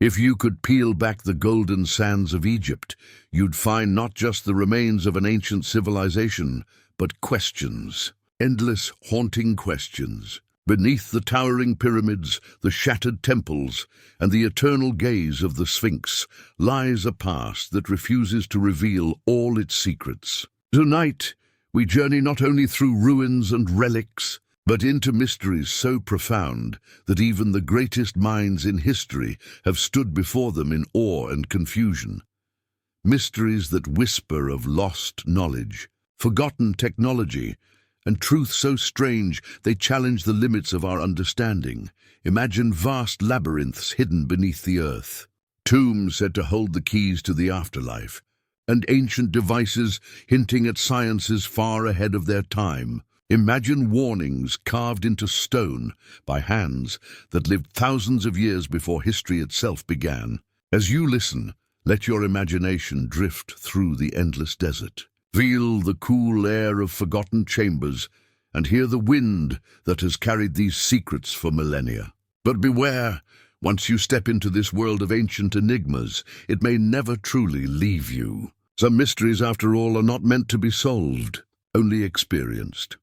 If you could peel back the golden sands of Egypt, you'd find not just the remains of an ancient civilization, but questions. Endless, haunting questions. Beneath the towering pyramids, the shattered temples, and the eternal gaze of the Sphinx lies a past that refuses to reveal all its secrets. Tonight, we journey not only through ruins and relics, but into mysteries so profound that even the greatest minds in history have stood before them in awe and confusion. Mysteries that whisper of lost knowledge, forgotten technology, and truth so strange they challenge the limits of our understanding. Imagine vast labyrinths hidden beneath the earth, tombs said to hold the keys to the afterlife, and ancient devices hinting at sciences far ahead of their time. Imagine warnings carved into stone by hands that lived thousands of years before history itself began. As you listen, let your imagination drift through the endless desert. Feel the cool air of forgotten chambers and hear the wind that has carried these secrets for millennia. But beware, once you step into this world of ancient enigmas, it may never truly leave you. Some mysteries, after all, are not meant to be solved, only experienced.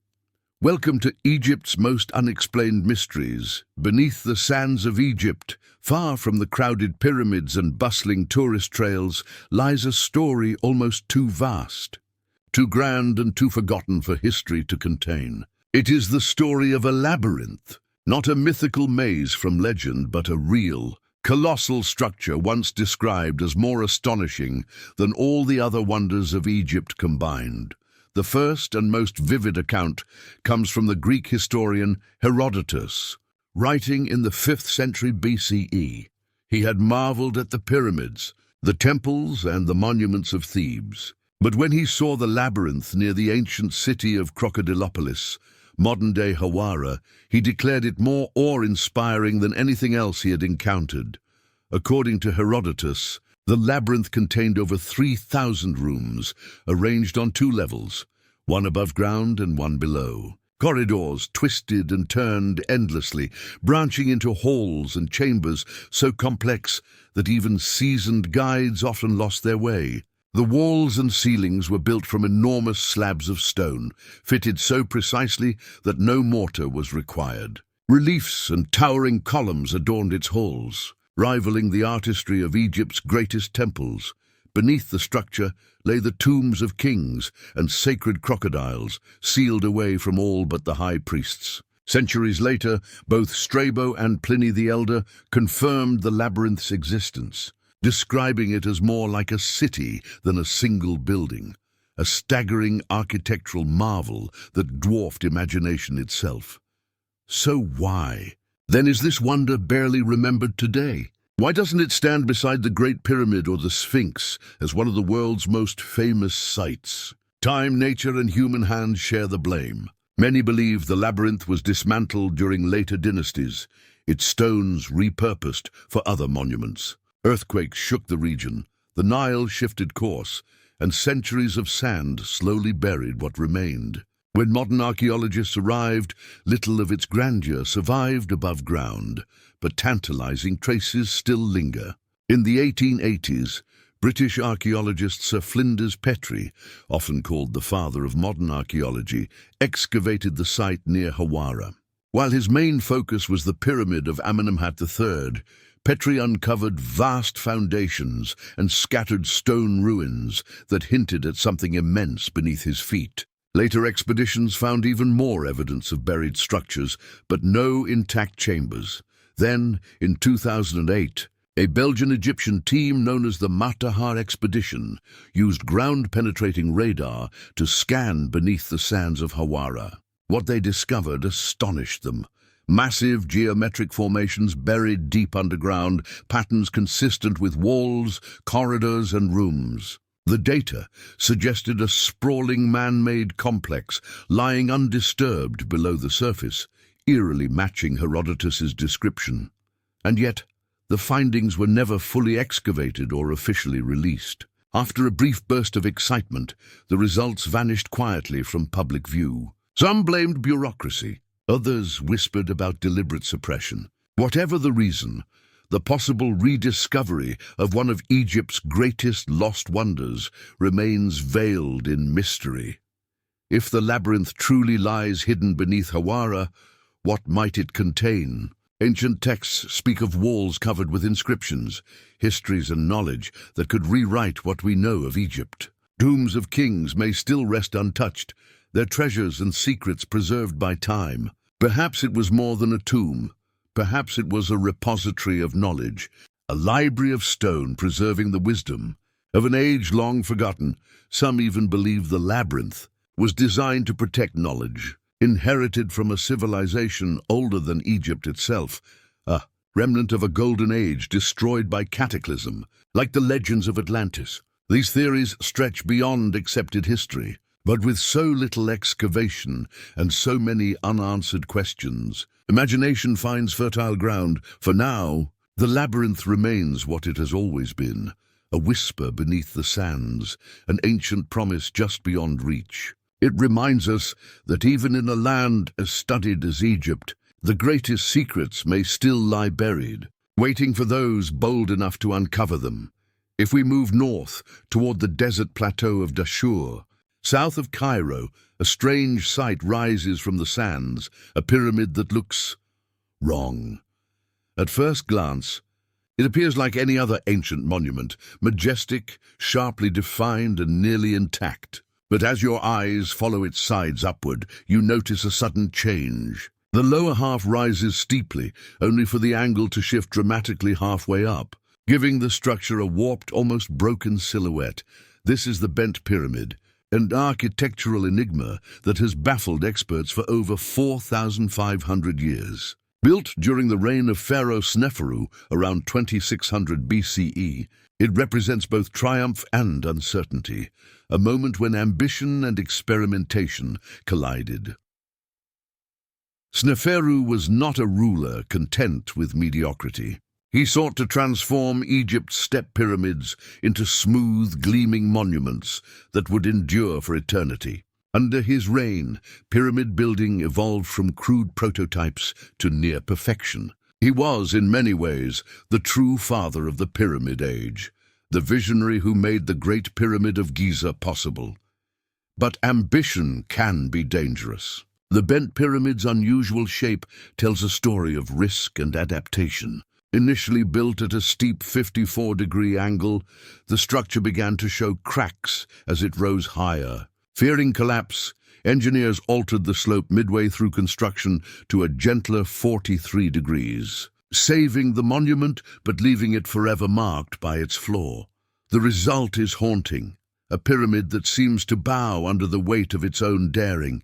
Welcome to Egypt's most unexplained mysteries. Beneath the sands of Egypt, far from the crowded pyramids and bustling tourist trails, lies a story almost too vast, too grand and too forgotten for history to contain. It is the story of a labyrinth, not a mythical maze from legend, but a real, colossal structure once described as more astonishing than all the other wonders of Egypt combined. The first and most vivid account comes from the Greek historian Herodotus. Writing in the 5th century BCE, he had marveled at the pyramids, the temples, and the monuments of Thebes. But when he saw the labyrinth near the ancient city of Crocodilopolis, modern-day Hawara, he declared it more awe-inspiring than anything else he had encountered. According to Herodotus, the labyrinth contained over 3,000 rooms, arranged on 2 levels, one above ground and one below. Corridors twisted and turned endlessly, branching into halls and chambers so complex that even seasoned guides often lost their way. The walls and ceilings were built from enormous slabs of stone, fitted so precisely that no mortar was required. Reliefs and towering columns adorned its halls, rivaling the artistry of Egypt's greatest temples. Beneath the structure lay the tombs of kings and sacred crocodiles, sealed away from all but the high priests. Centuries later, both Strabo and Pliny the Elder confirmed the labyrinth's existence, describing it as more like a city than a single building, a staggering architectural marvel that dwarfed imagination itself. So why, then, is this wonder barely remembered today? Why doesn't it stand beside the Great Pyramid or the Sphinx as one of the world's most famous sights? Time, nature, and human hands share the blame. Many believe the labyrinth was dismantled during later dynasties, its stones repurposed for other monuments. Earthquakes shook the region, the Nile shifted course, and centuries of sand slowly buried what remained. When modern archaeologists arrived, little of its grandeur survived above ground, but tantalizing traces still linger. In the 1880s, British archaeologist Sir Flinders Petrie, often called the father of modern archaeology, excavated the site near Hawara. While his main focus was the pyramid of Amenemhat III, Petrie uncovered vast foundations and scattered stone ruins that hinted at something immense beneath his feet. Later expeditions found even more evidence of buried structures, but no intact chambers. Then, in 2008, a Belgian-Egyptian team known as the Matahar Expedition used ground-penetrating radar to scan beneath the sands of Hawara. What they discovered astonished them. Massive geometric formations buried deep underground, patterns consistent with walls, corridors, and rooms. The data suggested a sprawling man-made complex lying undisturbed below the surface, eerily matching Herodotus's description. And yet, the findings were never fully excavated or officially released. After a brief burst of excitement, the results vanished quietly from public view. Some blamed bureaucracy, others whispered about deliberate suppression. Whatever the reason, the possible rediscovery of one of Egypt's greatest lost wonders remains veiled in mystery. If the labyrinth truly lies hidden beneath Hawara, what might it contain? Ancient texts speak of walls covered with inscriptions, histories and knowledge that could rewrite what we know of Egypt. Tombs of kings may still rest untouched, their treasures and secrets preserved by time. Perhaps it was more than a tomb. Perhaps it was a repository of knowledge, a library of stone preserving the wisdom of an age long forgotten. Some even believe the labyrinth was designed to protect knowledge, inherited from a civilization older than Egypt itself, a remnant of a golden age destroyed by cataclysm, like the legends of Atlantis. These theories stretch beyond accepted history, but with so little excavation and so many unanswered questions, imagination finds fertile ground. For now, the labyrinth remains what it has always been, a whisper beneath the sands, an ancient promise just beyond reach. It reminds us that even in a land as studied as Egypt, the greatest secrets may still lie buried, waiting for those bold enough to uncover them. If we move north toward the desert plateau of Dashur, south of Cairo, a strange sight rises from the sands, a pyramid that looks wrong. At first glance, it appears like any other ancient monument, majestic, sharply defined, and nearly intact. But as your eyes follow its sides upward, you notice a sudden change. The lower half rises steeply, only for the angle to shift dramatically halfway up, giving the structure a warped, almost broken silhouette. This is the bent pyramid, an architectural enigma that has baffled experts for over 4,500 years. Built during the reign of Pharaoh Sneferu around 2600 BCE, it represents both triumph and uncertainty, a moment when ambition and experimentation collided. Sneferu was not a ruler content with mediocrity. He sought to transform Egypt's step pyramids into smooth, gleaming monuments that would endure for eternity. Under his reign, pyramid building evolved from crude prototypes to near perfection. He was, in many ways, the true father of the Pyramid Age, the visionary who made the Great Pyramid of Giza possible. But ambition can be dangerous. The bent pyramid's unusual shape tells a story of risk and adaptation. Initially built at a steep 54-degree angle, the structure began to show cracks as it rose higher. Fearing collapse, engineers altered the slope midway through construction to a gentler 43 degrees, saving the monument but leaving it forever marked by its flaw. The result is haunting, a pyramid that seems to bow under the weight of its own daring,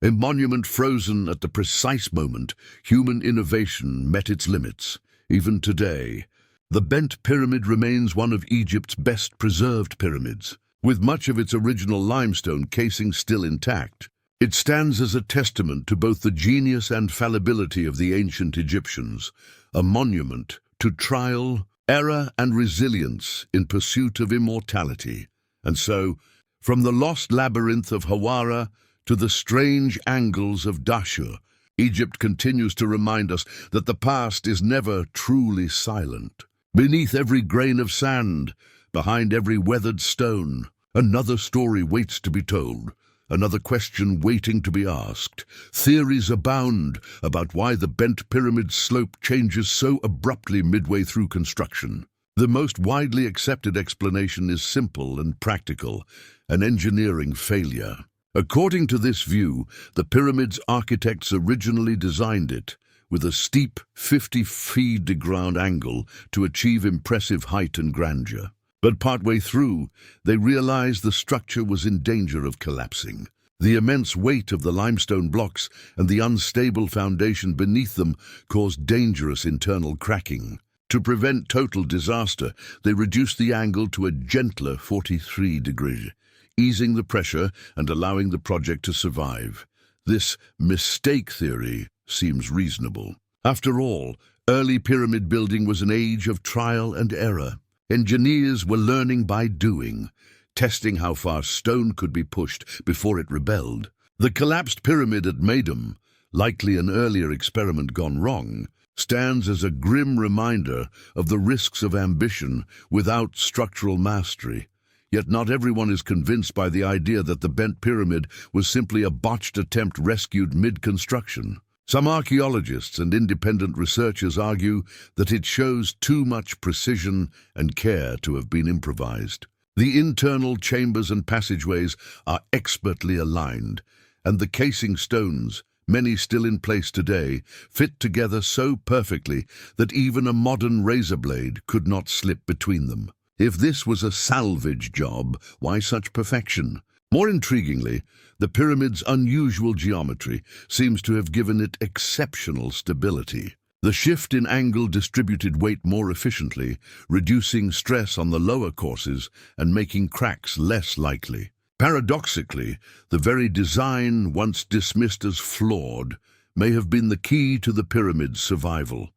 a monument frozen at the precise moment human innovation met its limits. Even today, the bent pyramid remains one of Egypt's best-preserved pyramids, with much of its original limestone casing still intact. It stands as a testament to both the genius and fallibility of the ancient Egyptians, a monument to trial, error, and resilience in pursuit of immortality. And so, from the lost labyrinth of Hawara to the strange angles of Dashur, Egypt continues to remind us that the past is never truly silent. Beneath every grain of sand, behind every weathered stone, another story waits to be told, another question waiting to be asked. Theories abound about why the bent pyramid's slope changes so abruptly midway through construction. The most widely accepted explanation is simple and practical: an engineering failure. According to this view, the pyramid's architects originally designed it with a steep 50-degree angle to achieve impressive height and grandeur. But partway through, they realized the structure was in danger of collapsing. The immense weight of the limestone blocks and the unstable foundation beneath them caused dangerous internal cracking. To prevent total disaster, they reduced the angle to a gentler 43 degrees, easing the pressure and allowing the project to survive. This mistake theory seems reasonable. After all, early pyramid building was an age of trial and error. Engineers were learning by doing, testing how far stone could be pushed before it rebelled. The collapsed pyramid at Meidum, likely an earlier experiment gone wrong, stands as a grim reminder of the risks of ambition without structural mastery. Yet not everyone is convinced by the idea that the bent pyramid was simply a botched attempt rescued mid-construction. Some archaeologists and independent researchers argue that it shows too much precision and care to have been improvised. The internal chambers and passageways are expertly aligned, and the casing stones, many still in place today, fit together so perfectly that even a modern razor blade could not slip between them. If this was a salvage job, why such perfection? More intriguingly, the pyramid's unusual geometry seems to have given it exceptional stability. The shift in angle distributed weight more efficiently, reducing stress on the lower courses and making cracks less likely. Paradoxically, the very design, once dismissed as flawed, may have been the key to the pyramid's survival.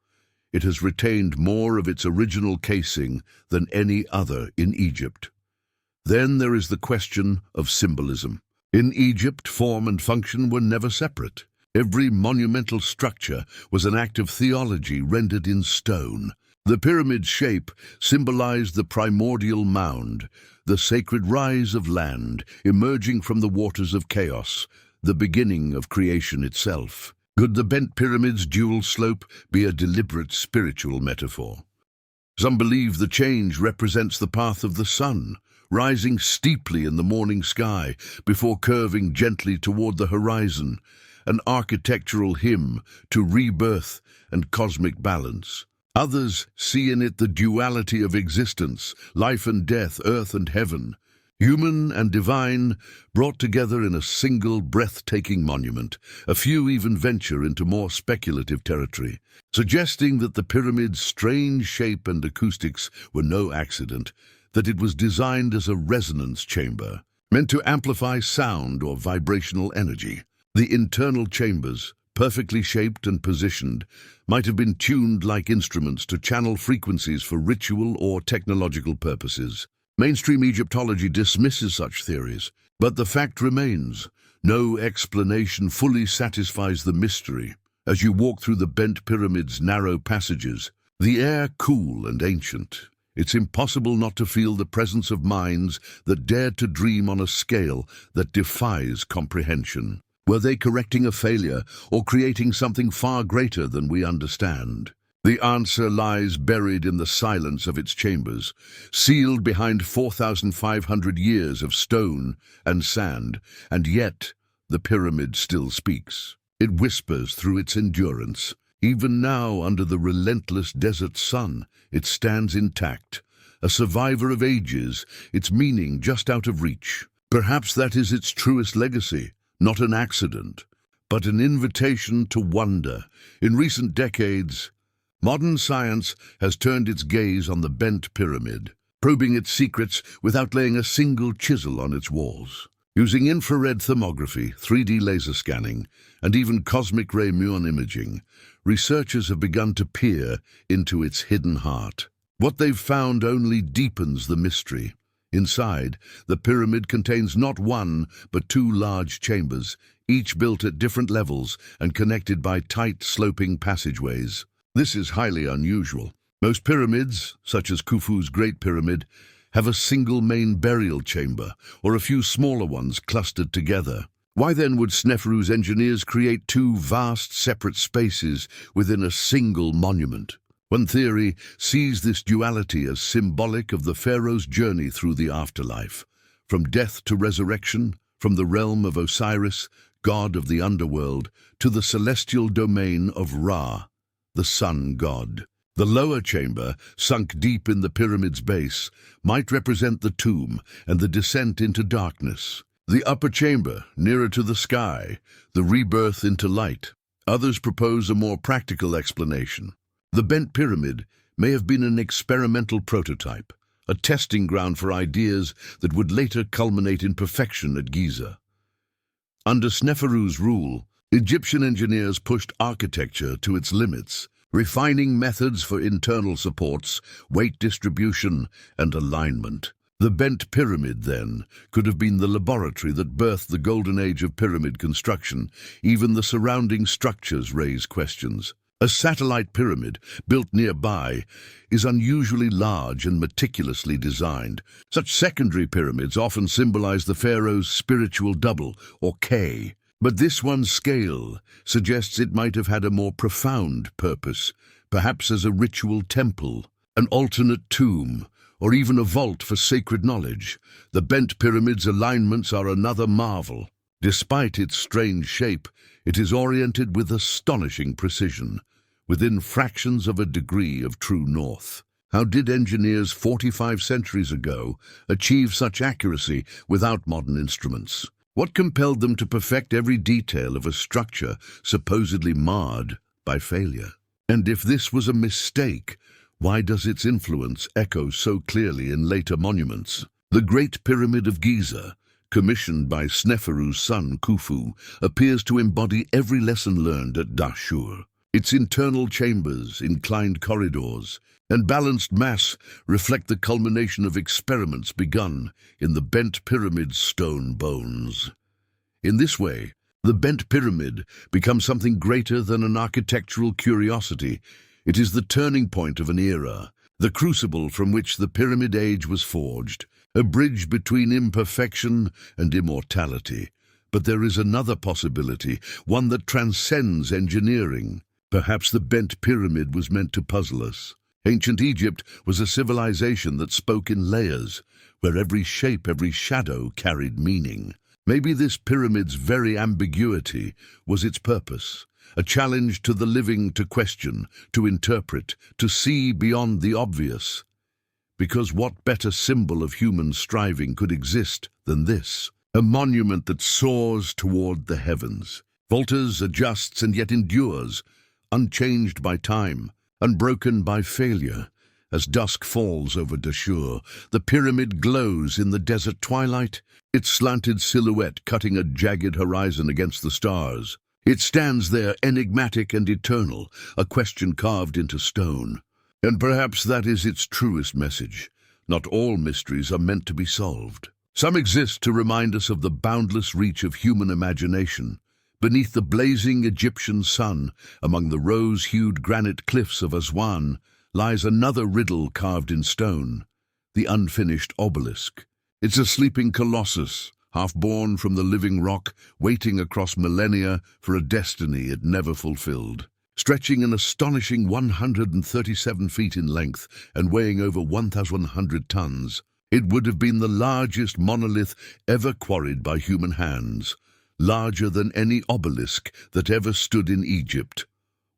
It has retained more of its original casing than any other in Egypt. Then there is the question of symbolism. In Egypt, form and function were never separate. Every monumental structure was an act of theology rendered in stone. The pyramid's shape symbolized the primordial mound, the sacred rise of land emerging from the waters of chaos, the beginning of creation itself. Could the bent pyramid's dual slope be a deliberate spiritual metaphor? Some believe the change represents the path of the sun, rising steeply in the morning sky before curving gently toward the horizon, an architectural hymn to rebirth and cosmic balance. Others see in it the duality of existence, life and death, earth and heaven, human and divine, brought together in a single breathtaking monument. A few even venture into more speculative territory, suggesting that the pyramid's strange shape and acoustics were no accident, that it was designed as a resonance chamber, meant to amplify sound or vibrational energy. The internal chambers, perfectly shaped and positioned, might have been tuned like instruments to channel frequencies for ritual or technological purposes. Mainstream Egyptology dismisses such theories, but the fact remains, no explanation fully satisfies the mystery. As you walk through the bent pyramid's narrow passages, the air cool and ancient, it's impossible not to feel the presence of minds that dared to dream on a scale that defies comprehension. Were they correcting a failure or creating something far greater than we understand? The answer lies buried in the silence of its chambers, sealed behind 4,500 years of stone and sand, and yet the pyramid still speaks. It whispers through its endurance. Even now, under the relentless desert sun, it stands intact, a survivor of ages, its meaning just out of reach. Perhaps that is its truest legacy, not an accident, but an invitation to wonder. In recent decades, modern science has turned its gaze on the bent pyramid, probing its secrets without laying a single chisel on its walls. Using infrared thermography, 3D laser scanning, and even cosmic ray muon imaging, researchers have begun to peer into its hidden heart. What they've found only deepens the mystery. Inside, the pyramid contains not one, but two large chambers, each built at different levels and connected by tight, sloping passageways. This is highly unusual. Most pyramids, such as Khufu's Great Pyramid, have a single main burial chamber, or a few smaller ones clustered together. Why then would Sneferu's engineers create two vast separate spaces within a single monument? One theory sees this duality as symbolic of the pharaoh's journey through the afterlife, from death to resurrection, from the realm of Osiris, god of the underworld, to the celestial domain of Ra, the sun god. The lower chamber, sunk deep in the pyramid's base, might represent the tomb and the descent into darkness. The upper chamber, nearer to the sky, the rebirth into light. Others propose a more practical explanation. The bent pyramid may have been an experimental prototype, a testing ground for ideas that would later culminate in perfection at Giza. Under Sneferu's rule, Egyptian engineers pushed architecture to its limits, refining methods for internal supports, weight distribution, and alignment. The bent pyramid, then, could have been the laboratory that birthed the golden age of pyramid construction. Even the surrounding structures raise questions. A satellite pyramid, built nearby, is unusually large and meticulously designed. Such secondary pyramids often symbolize the pharaoh's spiritual double, or K. But this one's scale suggests it might have had a more profound purpose, perhaps as a ritual temple, an alternate tomb, or even a vault for sacred knowledge. The bent pyramid's alignments are another marvel. Despite its strange shape, it is oriented with astonishing precision, within fractions of a degree of true north. How did engineers 45 centuries ago achieve such accuracy without modern instruments? What compelled them to perfect every detail of a structure supposedly marred by failure? And if this was a mistake, why does its influence echo so clearly in later monuments? The Great Pyramid of Giza, commissioned by Sneferu's son Khufu, appears to embody every lesson learned at Dashur. Its internal chambers, inclined corridors, and balanced mass reflect the culmination of experiments begun in the bent pyramid's stone bones. In this way, the bent pyramid becomes something greater than an architectural curiosity. It is the turning point of an era, the crucible from which the Pyramid Age was forged, a bridge between imperfection and immortality. But there is another possibility, one that transcends engineering. Perhaps the bent pyramid was meant to puzzle us. Ancient Egypt was a civilization that spoke in layers, where every shape, every shadow carried meaning. Maybe this pyramid's very ambiguity was its purpose, a challenge to the living to question, to interpret, to see beyond the obvious. Because what better symbol of human striving could exist than this? A monument that soars toward the heavens, falters, adjusts, and yet endures, unchanged by time, unbroken by failure. As dusk falls over Dashur, the pyramid glows in the desert twilight, its slanted silhouette cutting a jagged horizon against the stars. It stands there enigmatic and eternal, a question carved into stone. And perhaps that is its truest message. Not all mysteries are meant to be solved. Some exist to remind us of the boundless reach of human imagination. Beneath the blazing Egyptian sun, among the rose-hued granite cliffs of Aswan, lies another riddle carved in stone, the unfinished obelisk. It's a sleeping colossus, half-born from the living rock, waiting across millennia for a destiny it never fulfilled. Stretching an astonishing 137 feet in length and weighing over 1,100 tons, it would have been the largest monolith ever quarried by human hands, larger than any obelisk that ever stood in Egypt.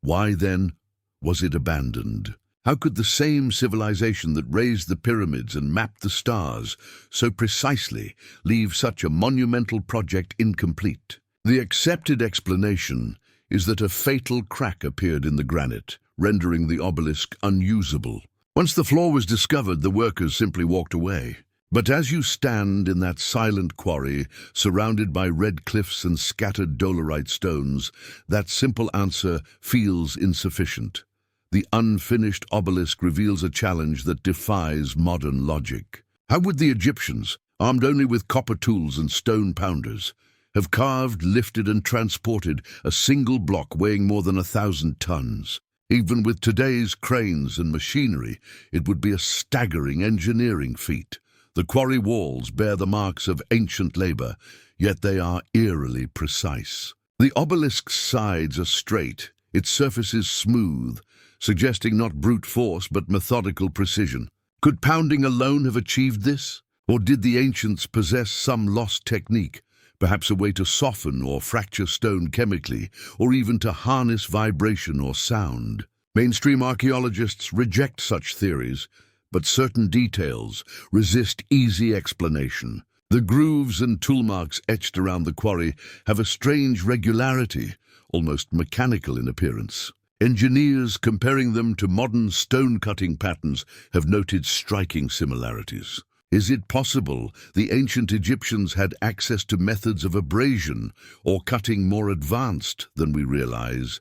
Why, then, was it abandoned? How could the same civilization that raised the pyramids and mapped the stars so precisely leave such a monumental project incomplete? The accepted explanation is that a fatal crack appeared in the granite, rendering the obelisk unusable. Once the flaw was discovered, the workers simply walked away. But as you stand in that silent quarry, surrounded by red cliffs and scattered dolerite stones, that simple answer feels insufficient. The unfinished obelisk reveals a challenge that defies modern logic. How would the Egyptians, armed only with copper tools and stone pounders, have carved, lifted, and transported a single block weighing more than 1,000 tons? Even with today's cranes and machinery, it would be a staggering engineering feat. The quarry walls bear the marks of ancient labor, yet they are eerily precise. The obelisk's sides are straight, its surface is smooth, suggesting not brute force but methodical precision. Could pounding alone have achieved this? Or did the ancients possess some lost technique, perhaps a way to soften or fracture stone chemically, or even to harness vibration or sound? Mainstream archaeologists reject such theories, but certain details resist easy explanation. The grooves and tool marks etched around the quarry have a strange regularity, almost mechanical in appearance. Engineers comparing them to modern stone-cutting patterns have noted striking similarities. Is it possible the ancient Egyptians had access to methods of abrasion or cutting more advanced than we realize?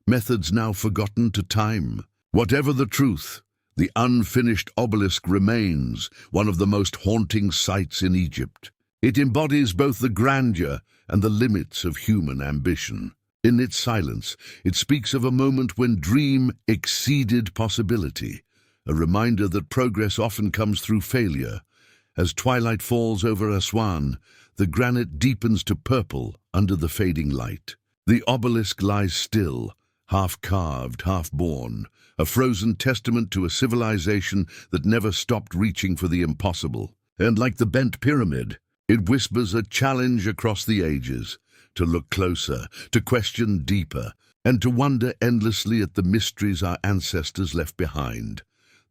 Methods now forgotten to time. Whatever the truth, the unfinished obelisk remains one of the most haunting sights in Egypt. It embodies both the grandeur and the limits of human ambition. In its silence, it speaks of a moment when dream exceeded possibility, a reminder that progress often comes through failure. As twilight falls over Aswan, the granite deepens to purple under the fading light. The obelisk lies still, half-carved, half-born, a frozen testament to a civilization that never stopped reaching for the impossible. And like the bent pyramid, it whispers a challenge across the ages, to look closer, to question deeper, and to wonder endlessly at the mysteries our ancestors left behind.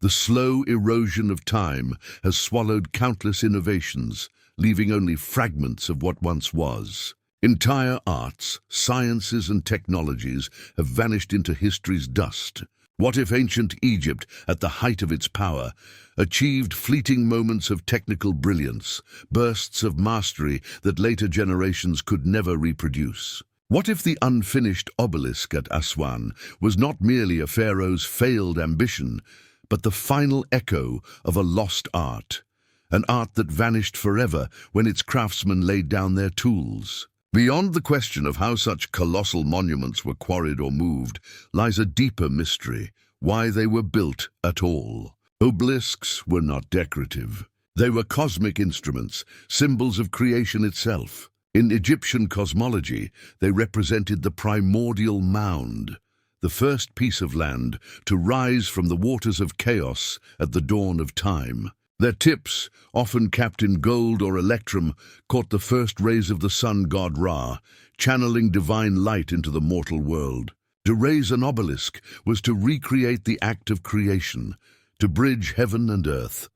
The slow erosion of time has swallowed countless innovations, leaving only fragments of what once was. Entire arts, sciences, and technologies have vanished into history's dust. What if ancient Egypt, at the height of its power, achieved fleeting moments of technical brilliance, bursts of mastery that later generations could never reproduce? What if the unfinished obelisk at Aswan was not merely a pharaoh's failed ambition, but the final echo of a lost art, an art that vanished forever when its craftsmen laid down their tools? Beyond the question of how such colossal monuments were quarried or moved lies a deeper mystery: why they were built at all. Obelisks were not decorative. They were cosmic instruments, symbols of creation itself. In Egyptian cosmology, they represented the primordial mound, the first piece of land to rise from the waters of chaos at the dawn of time. Their tips, often capped in gold or electrum, caught the first rays of the sun god Ra, channeling divine light into the mortal world. To raise an obelisk was to recreate the act of creation, to bridge heaven and earth.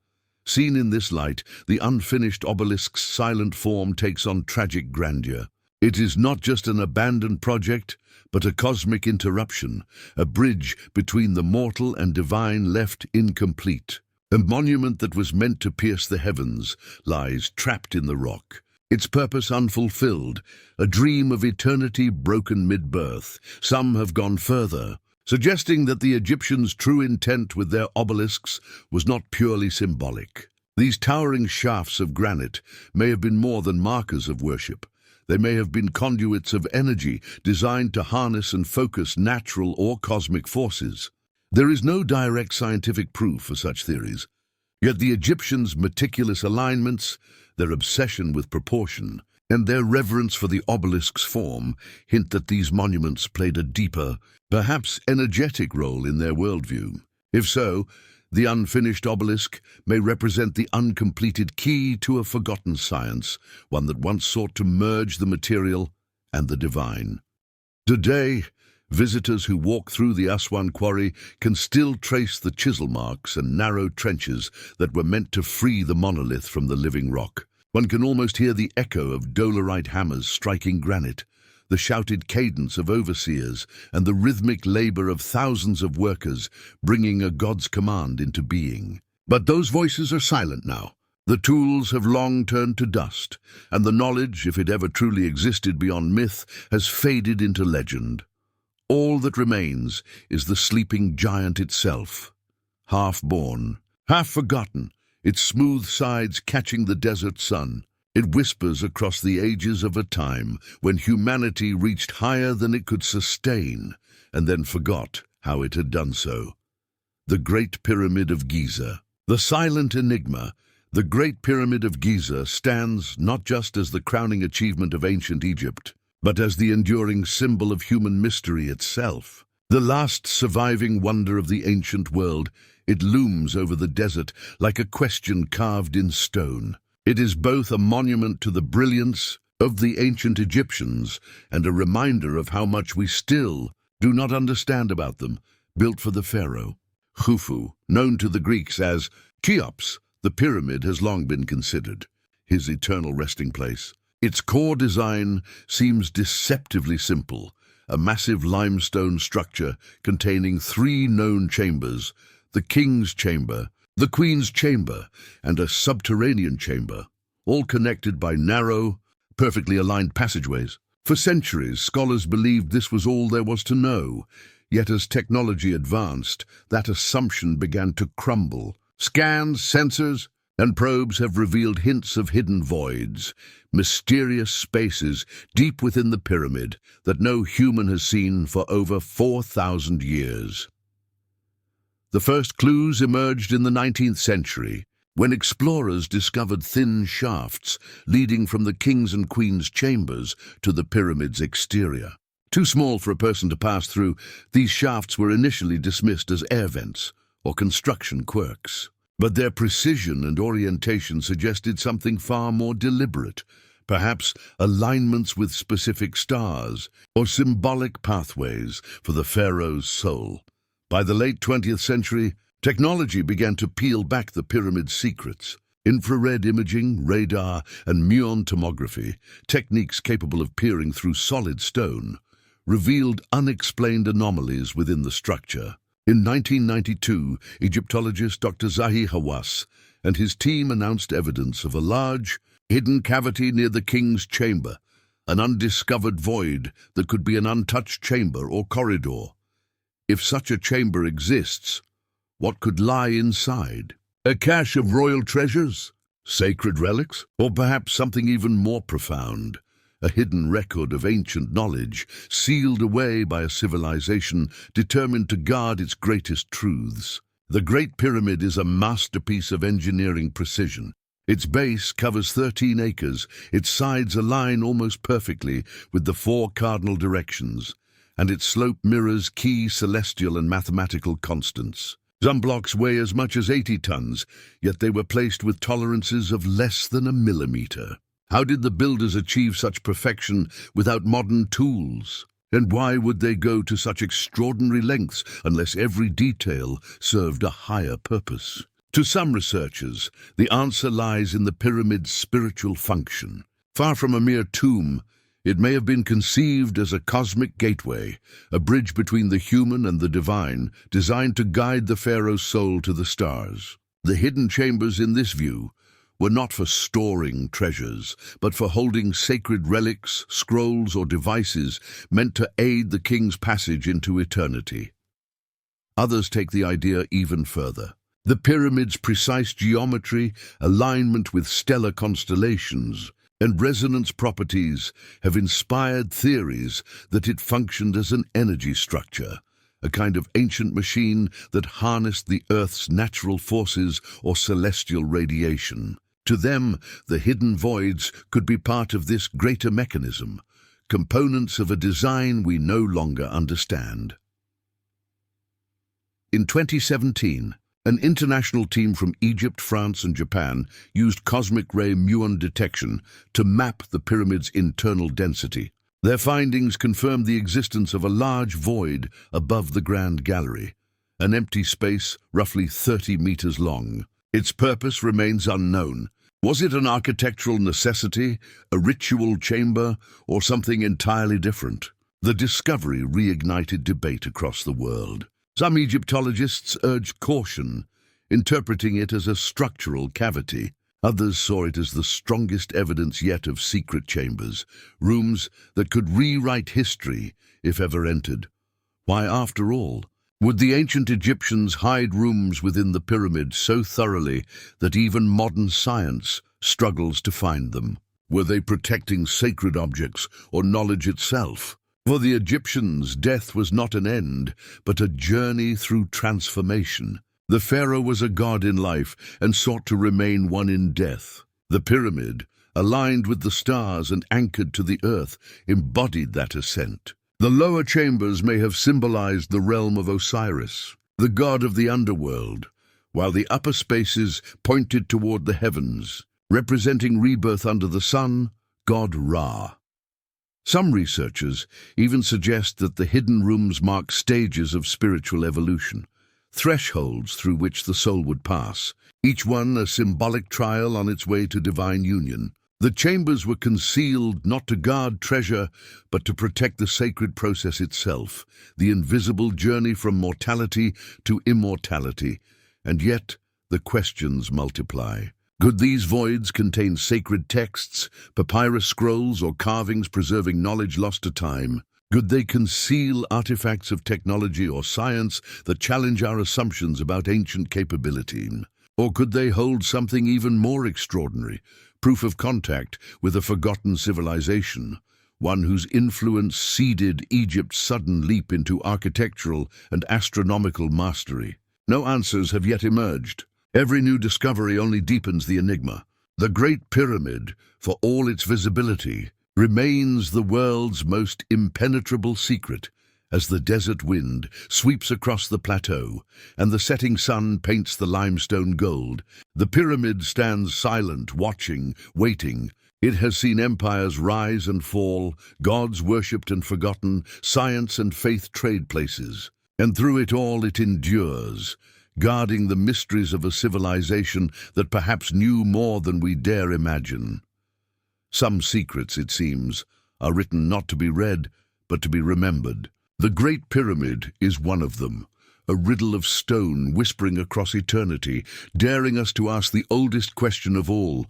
Seen in this light, the unfinished obelisk's silent form takes on tragic grandeur. It is not just an abandoned project, but a cosmic interruption, a bridge between the mortal and divine left incomplete. A monument that was meant to pierce the heavens lies trapped in the rock, its purpose unfulfilled, a dream of eternity broken mid-birth. Some have gone further, suggesting that the Egyptians' true intent with their obelisks was not purely symbolic. These towering shafts of granite may have been more than markers of worship. They may have been conduits of energy designed to harness and focus natural or cosmic forces. There is no direct scientific proof for such theories, yet the Egyptians' meticulous alignments, their obsession with proportion, and their reverence for the obelisk's form hint that these monuments played a deeper, perhaps energetic role in their worldview. If so, the unfinished obelisk may represent the uncompleted key to a forgotten science, one that once sought to merge the material and the divine. Today, visitors who walk through the Aswan quarry can still trace the chisel marks and narrow trenches that were meant to free the monolith from the living rock. One can almost hear the echo of dolerite hammers striking granite, the shouted cadence of overseers, and the rhythmic labor of thousands of workers bringing a god's command into being. But those voices are silent now. The tools have long turned to dust, and the knowledge, if it ever truly existed beyond myth, has faded into legend. All that remains is the sleeping giant itself, half-born, half-forgotten, its smooth sides catching the desert sun. It whispers across the ages of a time when humanity reached higher than it could sustain, and then forgot how it had done so. The Great Pyramid of Giza. The silent enigma, the Great Pyramid of Giza, stands not just as the crowning achievement of ancient Egypt, but as the enduring symbol of human mystery itself. The last surviving wonder of the ancient world, it looms over the desert like a question carved in stone. It is both a monument to the brilliance of the ancient Egyptians and a reminder of how much we still do not understand about them. Built for the pharaoh Khufu, known to the Greeks as Cheops, the pyramid has long been considered his eternal resting place. Its core design seems deceptively simple, a massive limestone structure containing 3 known chambers: the king's chamber, the queen's chamber, and a subterranean chamber, all connected by narrow, perfectly aligned passageways. For centuries, scholars believed this was all there was to know, yet as technology advanced, that assumption began to crumble. Scans, sensors, and probes have revealed hints of hidden voids, mysterious spaces deep within the pyramid that no human has seen for over 4,000 years. The first clues emerged in the 19th century, when explorers discovered thin shafts leading from the king's and queen's chambers to the pyramid's exterior. Too small for a person to pass through, these shafts were initially dismissed as air vents or construction quirks. But their precision and orientation suggested something far more deliberate, perhaps alignments with specific stars or symbolic pathways for the pharaoh's soul. By the late 20th century, technology began to peel back the pyramid's secrets. Infrared imaging, radar, and muon tomography, techniques capable of peering through solid stone, revealed unexplained anomalies within the structure. In 1992, Egyptologist Dr. Zahi Hawass and his team announced evidence of a large, hidden cavity near the king's chamber, an undiscovered void that could be an untouched chamber or corridor. If such a chamber exists, what could lie inside? A cache of royal treasures? Sacred relics? Or perhaps something even more profound? A hidden record of ancient knowledge, sealed away by a civilization determined to guard its greatest truths. The Great Pyramid is a masterpiece of engineering precision. Its base covers 13 acres, its sides align almost perfectly with the 4 cardinal directions, and its slope mirrors key celestial and mathematical constants. Some blocks weigh as much as 80 tons, yet they were placed with tolerances of less than a millimeter. How did the builders achieve such perfection without modern tools? And why would they go to such extraordinary lengths unless every detail served a higher purpose? To some researchers, the answer lies in the pyramid's spiritual function. Far from a mere tomb, it may have been conceived as a cosmic gateway, a bridge between the human and the divine, designed to guide the pharaoh's soul to the stars. The hidden chambers in this view were not for storing treasures, but for holding sacred relics, scrolls, or devices meant to aid the king's passage into eternity. Others take the idea even further. The pyramid's precise geometry, alignment with stellar constellations, and resonance properties have inspired theories that it functioned as an energy structure, a kind of ancient machine that harnessed the Earth's natural forces or celestial radiation. To them, the hidden voids could be part of this greater mechanism, components of a design we no longer understand. In 2017, an international team from Egypt, France, and Japan used cosmic ray muon detection to map the pyramid's internal density. Their findings confirmed the existence of a large void above the Grand Gallery, an empty space roughly 30 meters long. Its purpose remains unknown. Was it an architectural necessity, a ritual chamber, or something entirely different? The discovery reignited debate across the world. Some Egyptologists urged caution, interpreting it as a structural cavity. Others saw it as the strongest evidence yet of secret chambers, rooms that could rewrite history if ever entered. Why, after all, would the ancient Egyptians hide rooms within the pyramid so thoroughly that even modern science struggles to find them? Were they protecting sacred objects or knowledge itself? For the Egyptians, death was not an end, but a journey through transformation. The pharaoh was a god in life and sought to remain one in death. The pyramid, aligned with the stars and anchored to the earth, embodied that ascent. The lower chambers may have symbolized the realm of Osiris, the god of the underworld, while the upper spaces pointed toward the heavens, representing rebirth under the sun, god Ra. Some researchers even suggest that the hidden rooms mark stages of spiritual evolution, thresholds through which the soul would pass, each one a symbolic trial on its way to divine union. The chambers were concealed not to guard treasure, but to protect the sacred process itself, the invisible journey from mortality to immortality. And yet, the questions multiply. Could these voids contain sacred texts, papyrus scrolls, or carvings preserving knowledge lost to time? Could they conceal artifacts of technology or science that challenge our assumptions about ancient capability? Or could they hold something even more extraordinary, proof of contact with a forgotten civilization, one whose influence seeded Egypt's sudden leap into architectural and astronomical mastery? No answers have yet emerged. Every new discovery only deepens the enigma. The Great Pyramid, for all its visibility, remains the world's most impenetrable secret as the desert wind sweeps across the plateau and the setting sun paints the limestone gold. The pyramid stands silent, watching, waiting. It has seen empires rise and fall, gods worshipped and forgotten, science and faith trade places. And through it all it endures, guarding the mysteries of a civilization that perhaps knew more than we dare imagine. Some secrets, it seems, are written not to be read, but to be remembered. The Great Pyramid is one of them, a riddle of stone whispering across eternity, daring us to ask the oldest question of all: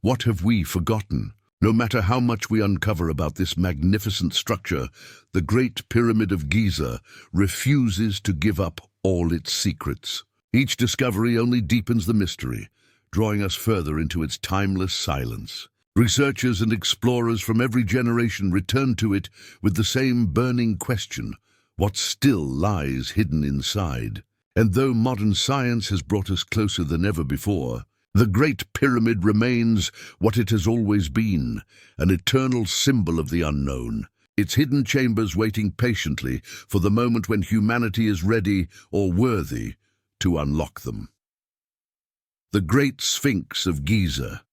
what have we forgotten? No matter how much we uncover about this magnificent structure, the Great Pyramid of Giza refuses to give up all its secrets. Each discovery only deepens the mystery, drawing us further into its timeless silence. Researchers and explorers from every generation return to it with the same burning question: what still lies hidden inside? And though modern science has brought us closer than ever before, the Great Pyramid remains what it has always been, an eternal symbol of the unknown, its hidden chambers waiting patiently for the moment when humanity is ready or worthy to unlock them. The Great Sphinx of Giza,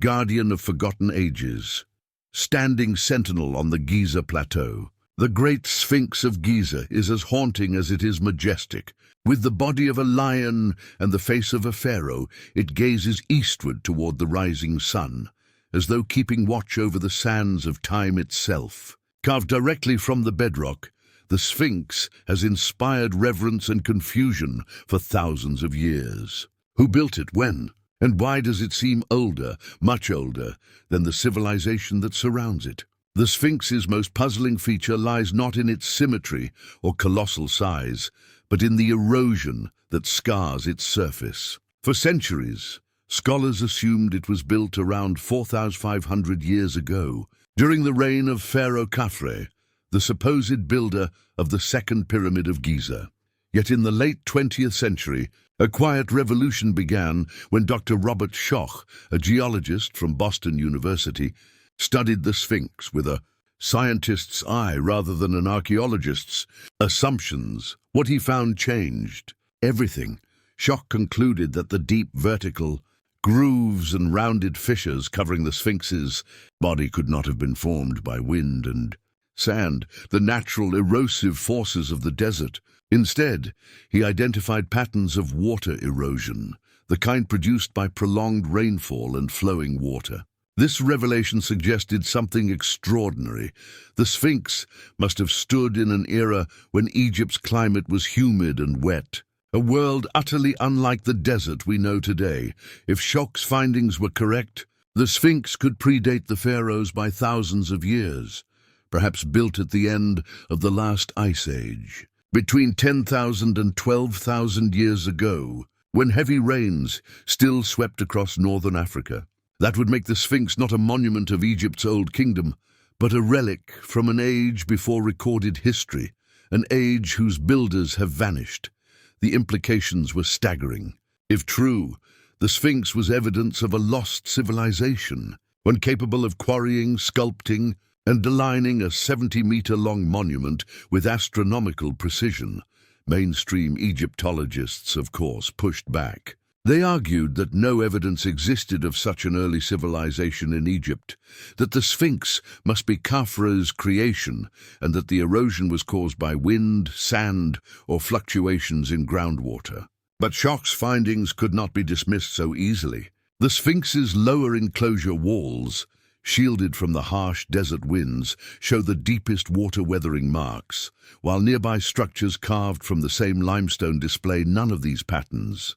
guardian of forgotten ages, standing sentinel on the Giza Plateau. The Great Sphinx of Giza is as haunting as it is majestic. With the body of a lion and the face of a pharaoh, it gazes eastward toward the rising sun, as though keeping watch over the sands of time itself. Carved directly from the bedrock, the Sphinx has inspired reverence and confusion for thousands of years. Who built it? When? And why does it seem older, much older, than the civilization that surrounds it? The Sphinx's most puzzling feature lies not in its symmetry or colossal size, but in the erosion that scars its surface. For centuries, scholars assumed it was built around 4,500 years ago, during the reign of Pharaoh Khafre, the supposed builder of the Second Pyramid of Giza. Yet in the late 20th century, a quiet revolution began when Dr. Robert Schoch, a geologist from Boston University, studied the Sphinx with a scientist's eye rather than an archaeologist's. Assumptions. What he found changed everything. Schoch concluded that the deep vertical grooves and rounded fissures covering the Sphinx's body could not have been formed by wind and sand, the natural erosive forces of the desert. Instead, he identified patterns of water erosion, the kind produced by prolonged rainfall and flowing water. This revelation suggested something extraordinary. The Sphinx must have stood in an era when Egypt's climate was humid and wet, a world utterly unlike the desert we know today. If Schoch's findings were correct, the Sphinx could predate the pharaohs by thousands of years, perhaps built at the end of the last ice age, between 10,000 and 12,000 years ago, when heavy rains still swept across northern Africa. That would make the Sphinx not a monument of Egypt's old kingdom, but a relic from an age before recorded history, an age whose builders have vanished. The implications were staggering. If true, the Sphinx was evidence of a lost civilization, one capable of quarrying, sculpting, and aligning a 70-meter-long monument with astronomical precision. Mainstream Egyptologists, of course, pushed back. They argued that no evidence existed of such an early civilization in Egypt, that the Sphinx must be Khafre's creation, and that the erosion was caused by wind, sand, or fluctuations in groundwater. But Schoch's findings could not be dismissed so easily. The Sphinx's lower enclosure walls, shielded from the harsh desert winds, show the deepest water-weathering marks, while nearby structures carved from the same limestone display none of these patterns.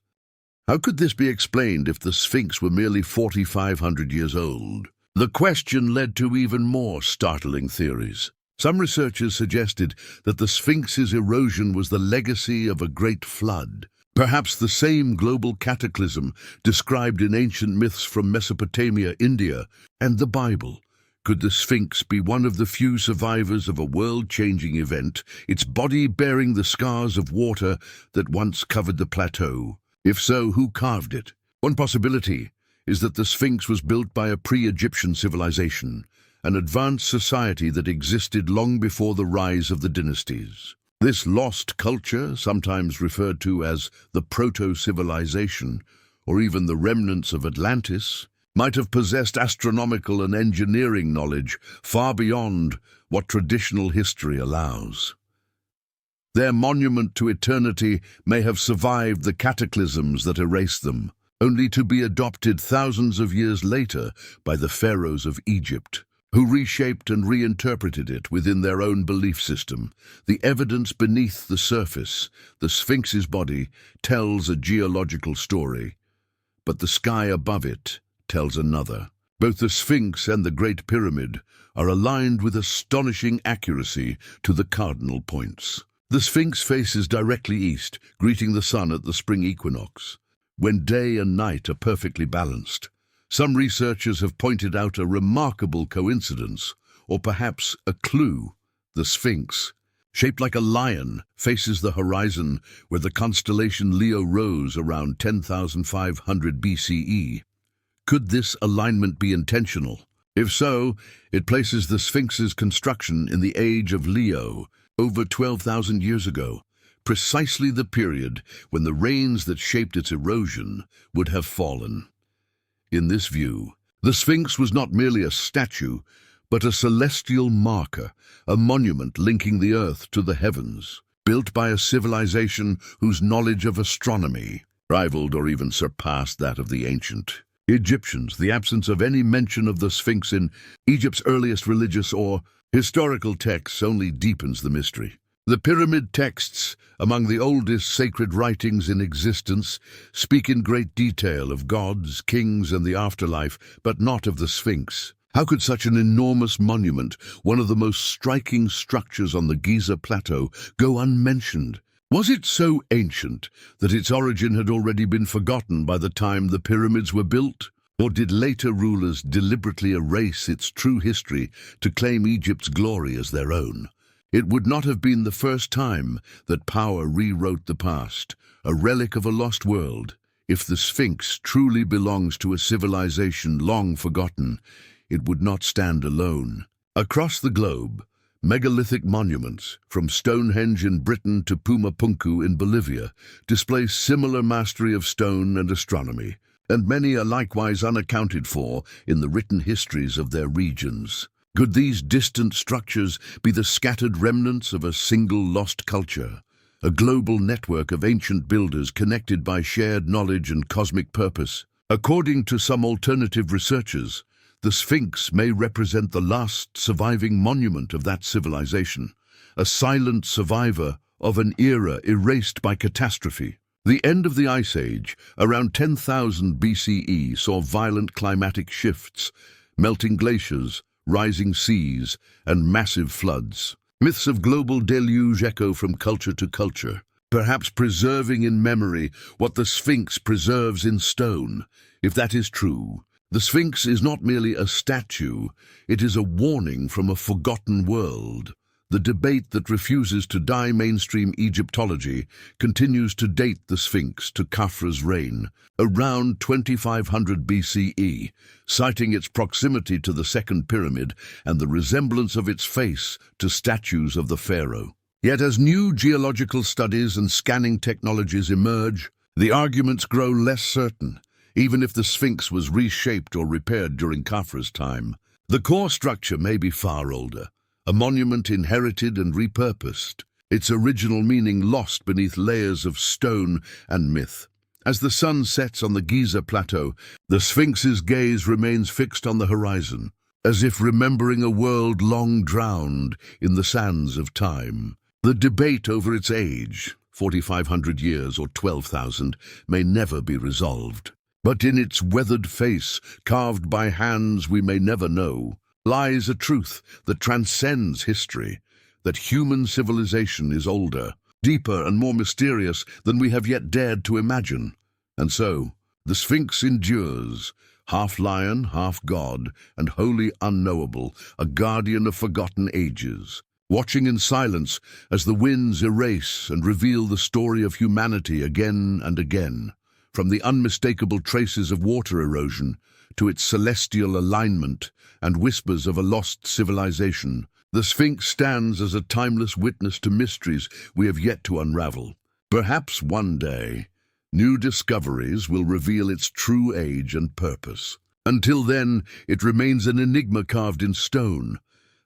How could this be explained if the Sphinx were merely 4,500 years old? The question led to even more startling theories. Some researchers suggested that the Sphinx's erosion was the legacy of a great flood, Perhaps the same global cataclysm described in ancient myths from Mesopotamia, India, and the Bible. Could the Sphinx be one of the few survivors of a world-changing event, its body bearing the scars of water that once covered the plateau? If so, who carved it? One possibility is that the Sphinx was built by a pre-Egyptian civilization, an advanced society that existed long before the rise of the dynasties. This lost culture, sometimes referred to as the proto-civilization, or even the remnants of Atlantis, might have possessed astronomical and engineering knowledge far beyond what traditional history allows. Their monument to eternity may have survived the cataclysms that erased them, only to be adopted thousands of years later by the pharaohs of Egypt, who reshaped and reinterpreted it within their own belief system. The evidence beneath the surface, the Sphinx's body, tells a geological story, but the sky above it tells another. Both the Sphinx and the Great Pyramid are aligned with astonishing accuracy to the cardinal points. The Sphinx faces directly east, greeting the sun at the spring equinox, when day and night are perfectly balanced. Some researchers have pointed out a remarkable coincidence, or perhaps a clue. The Sphinx, shaped like a lion, faces the horizon where the constellation Leo rose around 10,500 BCE. Could this alignment be intentional? If so, it places the Sphinx's construction in the age of Leo, over 12,000 years ago, precisely the period when the rains that shaped its erosion would have fallen. In this view, the Sphinx was not merely a statue, but a celestial marker, a monument linking the earth to the heavens, built by a civilization whose knowledge of astronomy rivaled or even surpassed that of the ancient Egyptians. The absence of any mention of the Sphinx in Egypt's earliest religious or historical texts only deepens the mystery. The pyramid texts, among the oldest sacred writings in existence, speak in great detail of gods, kings, and the afterlife, but not of the Sphinx. How could such an enormous monument, one of the most striking structures on the Giza Plateau, go unmentioned? Was it so ancient that its origin had already been forgotten by the time the pyramids were built? Or did later rulers deliberately erase its true history to claim Egypt's glory as their own? It would not have been the first time that power rewrote the past, a relic of a lost world. If the Sphinx truly belongs to a civilization long forgotten, it would not stand alone. Across the globe, megalithic monuments, from Stonehenge in Britain to Pumapunku in Bolivia, display similar mastery of stone and astronomy, and many are likewise unaccounted for in the written histories of their regions. Could these distant structures be the scattered remnants of a single lost culture, a global network of ancient builders connected by shared knowledge and cosmic purpose? According to some alternative researchers, the Sphinx may represent the last surviving monument of that civilization, a silent survivor of an era erased by catastrophe. The end of the Ice Age, around 10,000 BCE, saw violent climatic shifts, melting glaciers, rising seas, and massive floods. Myths of global deluge echo from culture to culture, perhaps preserving in memory what the Sphinx preserves in stone. If that is true, the Sphinx is not merely a statue, it is a warning from a forgotten world. The debate that refuses to die mainstream Egyptology continues to date the Sphinx to Khafra's reign, around 2500 BCE, citing its proximity to the Second Pyramid and the resemblance of its face to statues of the pharaoh. Yet as new geological studies and scanning technologies emerge, the arguments grow less certain. Even if the Sphinx was reshaped or repaired during Khafra's time, the core structure may be far older, a monument inherited and repurposed, its original meaning lost beneath layers of stone and myth. As the sun sets on the Giza Plateau, the Sphinx's gaze remains fixed on the horizon, as if remembering a world long drowned in the sands of time. The debate over its age, 4,500 years or 12,000, may never be resolved. But in its weathered face, carved by hands we may never know, lies a truth that transcends history, that human civilization is older, deeper and more mysterious than we have yet dared to imagine. And so, the Sphinx endures, half lion, half god, and wholly unknowable, a guardian of forgotten ages, watching in silence as the winds erase and reveal the story of humanity again and again, from the unmistakable traces of water erosion to its celestial alignment and whispers of a lost civilization. The Sphinx stands as a timeless witness to mysteries we have yet to unravel. Perhaps one day, new discoveries will reveal its true age and purpose. Until then, it remains an enigma carved in stone,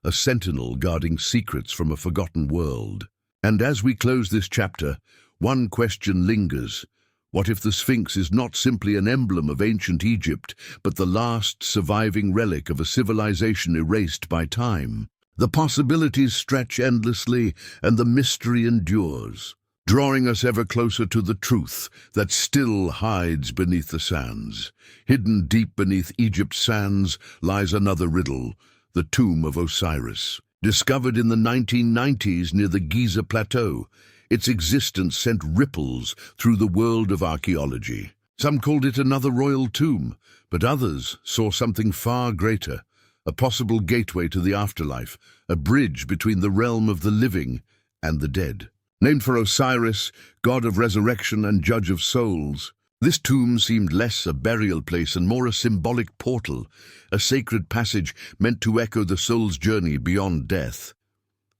a sentinel guarding secrets from a forgotten world. And as we close this chapter, one question lingers. What if the Sphinx is not simply an emblem of ancient Egypt, but the last surviving relic of a civilization erased by time? The possibilities stretch endlessly, and the mystery endures, drawing us ever closer to the truth that still hides beneath the sands. Hidden deep beneath Egypt's sands lies another riddle, the tomb of Osiris. Discovered in the 1990s near the Giza Plateau, its existence sent ripples through the world of archaeology. Some called it another royal tomb, but others saw something far greater, a possible gateway to the afterlife, a bridge between the realm of the living and the dead. Named for Osiris, god of resurrection and judge of souls, this tomb seemed less a burial place and more a symbolic portal, a sacred passage meant to echo the soul's journey beyond death.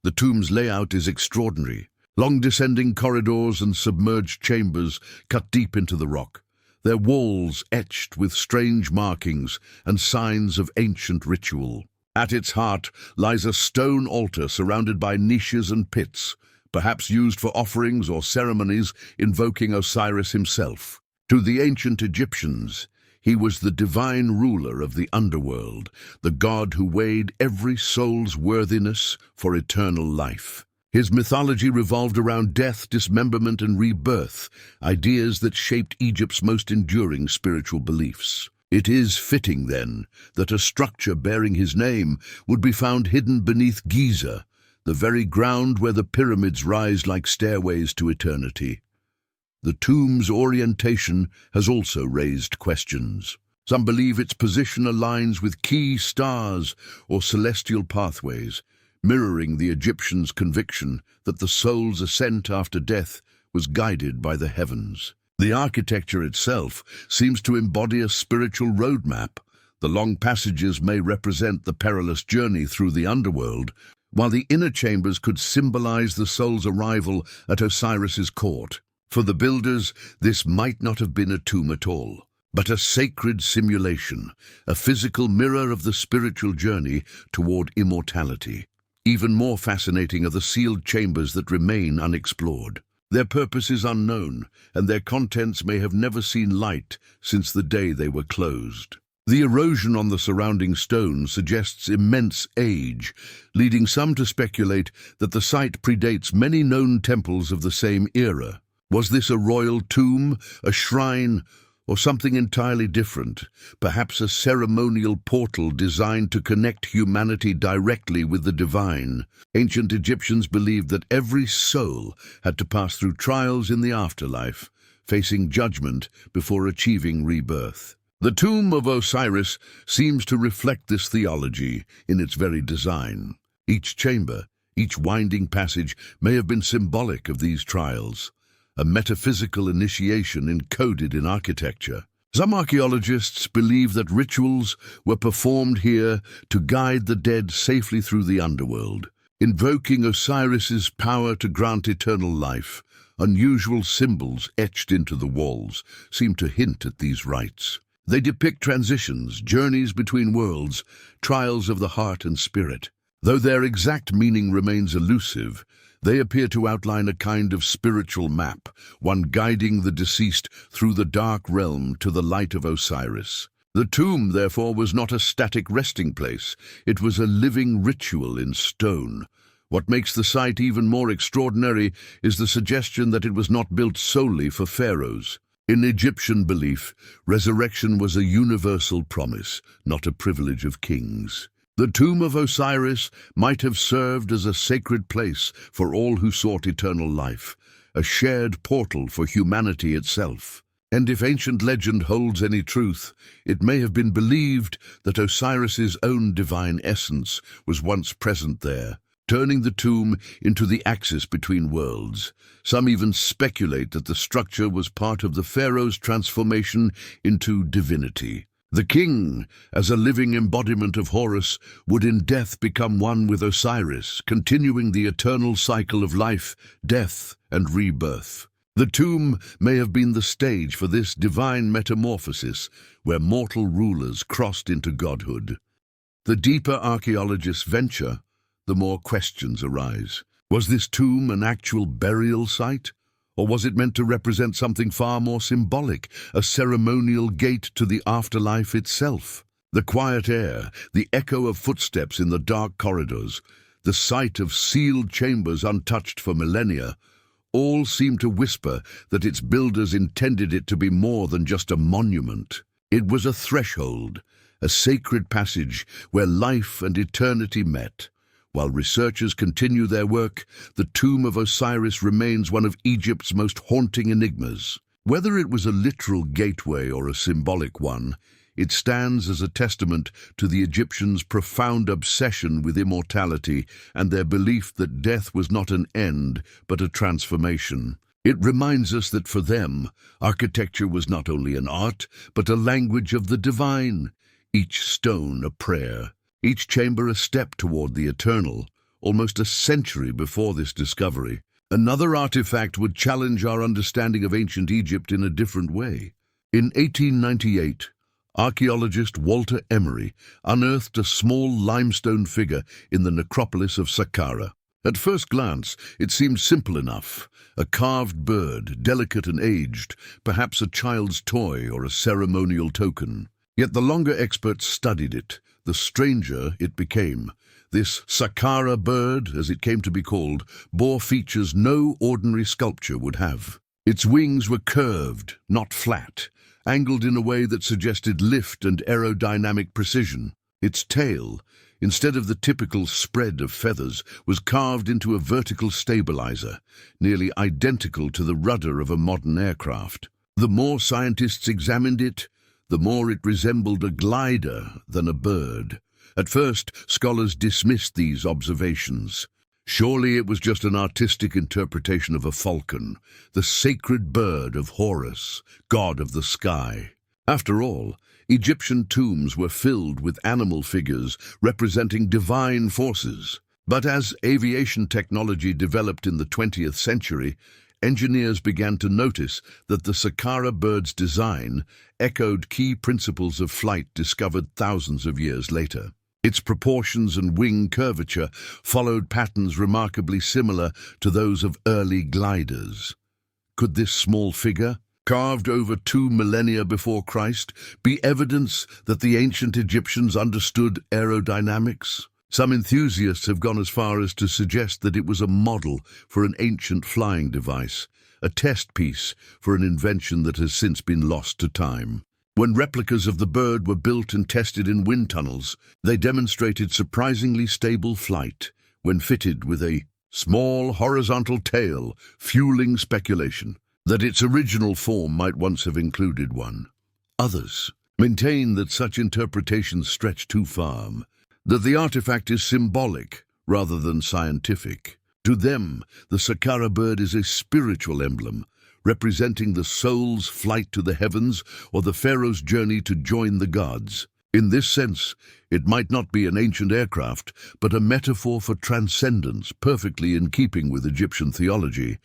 The tomb's layout is extraordinary. Long descending corridors and submerged chambers cut deep into the rock, their walls etched with strange markings and signs of ancient ritual. At its heart lies a stone altar surrounded by niches and pits, perhaps used for offerings or ceremonies invoking Osiris himself. To the ancient Egyptians, he was the divine ruler of the underworld, the god who weighed every soul's worthiness for eternal life. His mythology revolved around death, dismemberment, and rebirth, ideas that shaped Egypt's most enduring spiritual beliefs. It is fitting, then, that a structure bearing his name would be found hidden beneath Giza, the very ground where the pyramids rise like stairways to eternity. The tomb's orientation has also raised questions. Some believe its position aligns with key stars or celestial pathways, mirroring the Egyptians' conviction that the soul's ascent after death was guided by the heavens. The architecture itself seems to embody a spiritual roadmap. The long passages may represent the perilous journey through the underworld, while the inner chambers could symbolize the soul's arrival at Osiris's court. For the builders, this might not have been a tomb at all, but a sacred simulation, a physical mirror of the spiritual journey toward immortality. Even more fascinating are the sealed chambers that remain unexplored. Their purpose is unknown, and their contents may have never seen light since the day they were closed. The erosion on the surrounding stone suggests immense age, leading some to speculate that the site predates many known temples of the same era. Was this a royal tomb, a shrine, or something entirely different, perhaps a ceremonial portal designed to connect humanity directly with the divine? Ancient Egyptians believed that every soul had to pass through trials in the afterlife, facing judgment before achieving rebirth. The tomb of Osiris seems to reflect this theology in its very design. Each chamber, each winding passage may have been symbolic of these trials, a metaphysical initiation encoded in architecture. Some archaeologists believe that rituals were performed here to guide the dead safely through the underworld, invoking Osiris's power to grant eternal life. Unusual symbols etched into the walls seem to hint at these rites. They depict transitions, journeys between worlds, trials of the heart and spirit. Though their exact meaning remains elusive, they appear to outline a kind of spiritual map, one guiding the deceased through the dark realm to the light of Osiris. The tomb, therefore, was not a static resting place. It was a living ritual in stone. What makes the site even more extraordinary is the suggestion that it was not built solely for pharaohs. In Egyptian belief, resurrection was a universal promise, not a privilege of kings. The tomb of Osiris might have served as a sacred place for all who sought eternal life, a shared portal for humanity itself. And if ancient legend holds any truth, it may have been believed that Osiris's own divine essence was once present there, turning the tomb into the axis between worlds. Some even speculate that the structure was part of the pharaoh's transformation into divinity. The king, as a living embodiment of Horus, would in death become one with Osiris, continuing the eternal cycle of life, death, and rebirth. The tomb may have been the stage for this divine metamorphosis, where mortal rulers crossed into godhood. The deeper archaeologists venture, the more questions arise. Was this tomb an actual burial site? Or was it meant to represent something far more symbolic, a ceremonial gate to the afterlife itself? The quiet air, the echo of footsteps in the dark corridors, the sight of sealed chambers untouched for millennia, all seem to whisper that its builders intended it to be more than just a monument. It was a threshold, a sacred passage where life and eternity met. While researchers continue their work, the tomb of Osiris remains one of Egypt's most haunting enigmas. Whether it was a literal gateway or a symbolic one, it stands as a testament to the Egyptians' profound obsession with immortality and their belief that death was not an end, but a transformation. It reminds us that for them, architecture was not only an art, but a language of the divine, each stone a prayer, each chamber a step toward the eternal. Almost a century before this discovery, another artifact would challenge our understanding of ancient Egypt in a different way. In 1898, archaeologist Walter Emery unearthed a small limestone figure in the necropolis of Saqqara. At first glance, it seemed simple enough. A carved bird, delicate and aged, perhaps a child's toy or a ceremonial token. Yet the longer experts studied it, the stranger it became. This Saqqara bird, as it came to be called, bore features no ordinary sculpture would have. Its wings were curved, not flat, angled in a way that suggested lift and aerodynamic precision. Its tail, instead of the typical spread of feathers, was carved into a vertical stabilizer, nearly identical to the rudder of a modern aircraft. The more scientists examined it, the more it resembled a glider than a bird. At first, scholars dismissed these observations. Surely it was just an artistic interpretation of a falcon, the sacred bird of Horus, god of the sky. After all, Egyptian tombs were filled with animal figures representing divine forces. But as aviation technology developed in the 20th century, engineers began to notice that the Saqqara bird's design echoed key principles of flight discovered thousands of years later. Its proportions and wing curvature followed patterns remarkably similar to those of early gliders. Could this small figure, carved over 2 millennia before Christ, be evidence that the ancient Egyptians understood aerodynamics? Some enthusiasts have gone as far as to suggest that it was a model for an ancient flying device, a test piece for an invention that has since been lost to time. When replicas of the bird were built and tested in wind tunnels, they demonstrated surprisingly stable flight when fitted with a small horizontal tail, fueling speculation that its original form might once have included one. Others maintain that such interpretations stretch too far, that the artifact is symbolic rather than scientific. To them, the Saqqara bird is a spiritual emblem, representing the soul's flight to the heavens or the pharaoh's journey to join the gods. In this sense, it might not be an ancient aircraft, but a metaphor for transcendence, perfectly in keeping with Egyptian theology.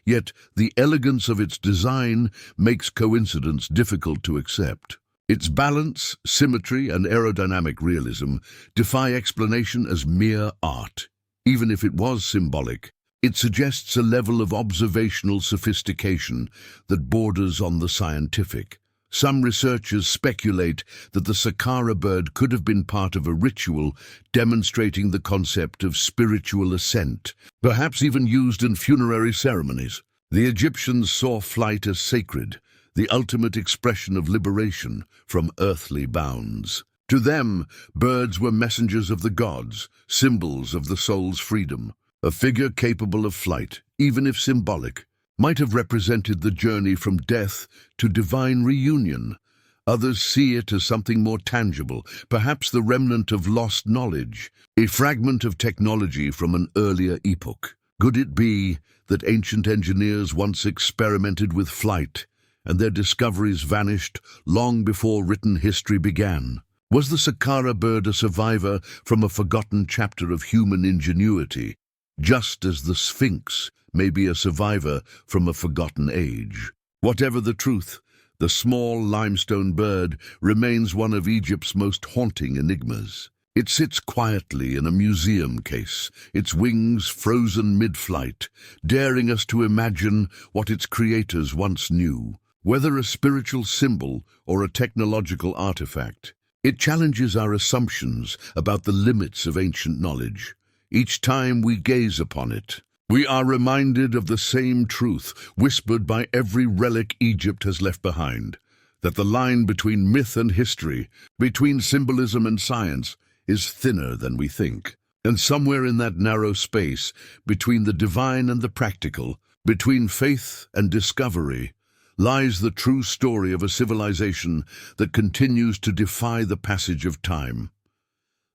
Yet the elegance of its design makes coincidence difficult to accept. Its balance, symmetry, and aerodynamic realism defy explanation as mere art. Even if it was symbolic, it suggests a level of observational sophistication that borders on the scientific. Some researchers speculate that the Saqqara bird could have been part of a ritual demonstrating the concept of spiritual ascent, perhaps even used in funerary ceremonies. The Egyptians saw flight as sacred, the ultimate expression of liberation from earthly bounds. To them, birds were messengers of the gods, symbols of the soul's freedom. A figure capable of flight, even if symbolic, might have represented the journey from death to divine reunion. Others see it as something more tangible, perhaps the remnant of lost knowledge, a fragment of technology from an earlier epoch. Could it be that ancient engineers once experimented with flight, and their discoveries vanished long before written history began? Was the Saqqara bird a survivor from a forgotten chapter of human ingenuity, just as the Sphinx may be a survivor from a forgotten age? Whatever the truth, the small limestone bird remains one of Egypt's most haunting enigmas. It sits quietly in a museum case, its wings frozen mid-flight, daring us to imagine what its creators once knew. Whether a spiritual symbol or a technological artifact, it challenges our assumptions about the limits of ancient knowledge. Each time we gaze upon it, we are reminded of the same truth whispered by every relic Egypt has left behind, that the line between myth and history, between symbolism and science, is thinner than we think. And somewhere in that narrow space, between the divine and the practical, between faith and discovery, lies the true story of a civilization that continues to defy the passage of time.